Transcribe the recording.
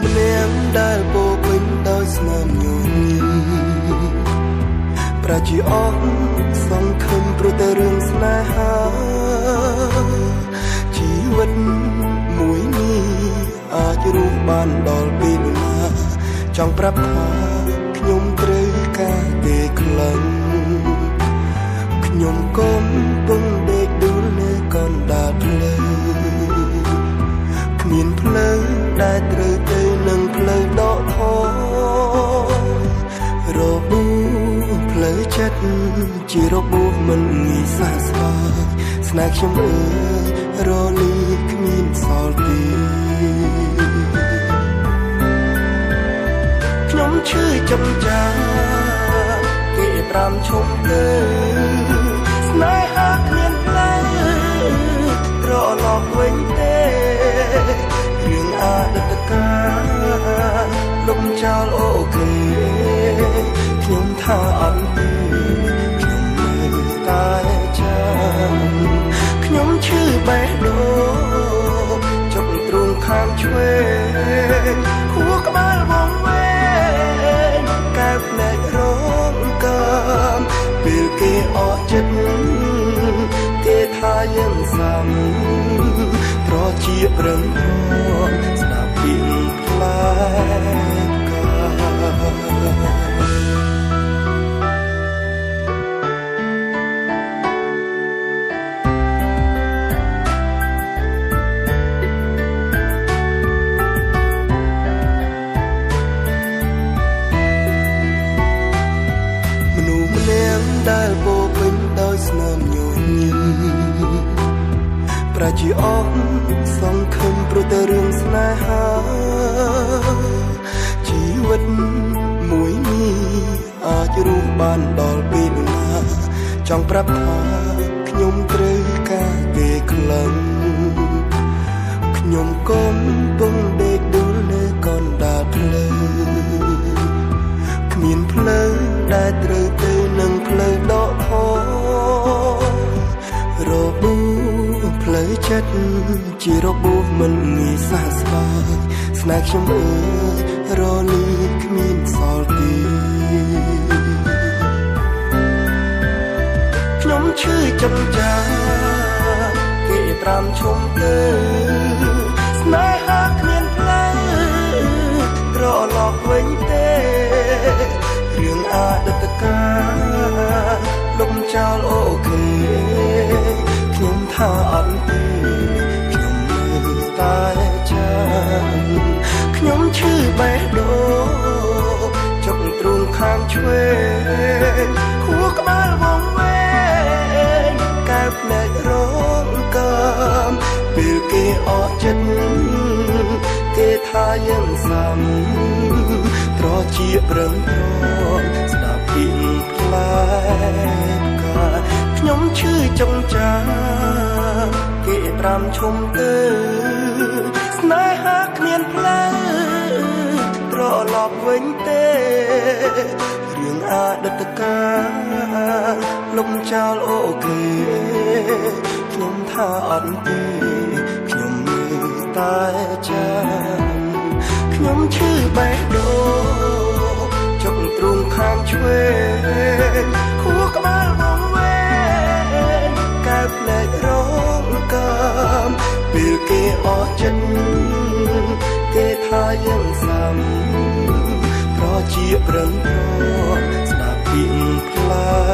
ម្នាក់ដែលពោពេញដោយស្នាមញញឹមប្រជាអស់សង្ឃឹមព្រោះតែរឿងស្នេហាជីវិតមួយនេះអាចរស់បានដល់ពេលណាចង់ប្រាប់ថាខ្ញុំត្រូវការទេខ្លាំងខ្ញុំកំពុងដេកដួលនៅកណ្ដាលផ្លូវគ្មានផ្លូវដែលត្រូវទៅនឹងផ្លូវដកថយរបួសផ្លូវចិត្តជារបួសមិនងាយសះស្បើយស្នេហ៍ខ្ញុំអើយរលីគ្មានសល់ទេខ្ញុំឈឺចំចាគេប្រាំឈុំទៅស្នេហាគ្មានផ្លូវត្រឡប់វិញទេរឿងអតីតកាលលំចោលអូខេខ្ញុំថាអត់ទេខ្ញុំនៅតែចាំខ្ញុំឈឺបេះដូងចុកទ្រូងខាងឆ្វេងខួរក្បាលវងវែងកែវភ្នែករងកើមពេលគេអស់ចិត្តគេថាយើងសាំត្រជាប្រឹងស្ដាប់ពីផ្លែដែលពោពេញដោយស្នាមញញឹមប្រជាអស់សង្ឃឹមព្រោះតែរឿងស្នេហាជីវិតមួយនេះអាចរស់បានដល់ពេលណាចង់ប្រាប់ថាខ្ញុំត្រូវការទេខ្លាំងខ្ញុំកំពុងដេកដួលនៅកណ្ដាលផ្លូវគ្មានផ្លូវដែលត្រូវទៅនឹងផ្លូវដកថយរបួសផ្លូវចិត្តជារបួសមិនងាយសះស្បើយស្នេហ៍ខ្ញុំអើយរលីគ្មានសល់ទេខ្ញុំឈឺចំចាគេប្រាំឈុំទៅស្នេហាគ្មានផ្លូវត្រឡប់វិញទេរឿងអតីតកាលលំចោលអូខេខ្ញុំថាអត់ទេខ្ញុំនៅតែចាំខ្ញុំឈឺបេះដូងចុកទ្រូងខាងឆ្វេងខួរក្បាលវងវែងកែវភ្នែករងកើមពេលគេអស់ចិត្តគេថាយើងសាំត្រជាប្រឹងស្ដាប់ពីផ្លែកាខ្ញុំឈឺចង្ចាគេប្រាំឈុំទៅស្នេហាគ្មានផ្លូវត្រឡប់វិញទេរឿងអតីតកាលលំចោលអូខេខ្ញុំថាអត់ទេខ្ញុំនៅតែចាំខ្ញុំឈឺបេះដូងចុកទ្រូងខាងឆ្វេងខួរក្បាលវងវែងកែវភ្នែករងកើមពេលគេអស់ចិត្តគេថាយើងសាំត្រជាប្រឹងស្ដាប់ពីផ្លែ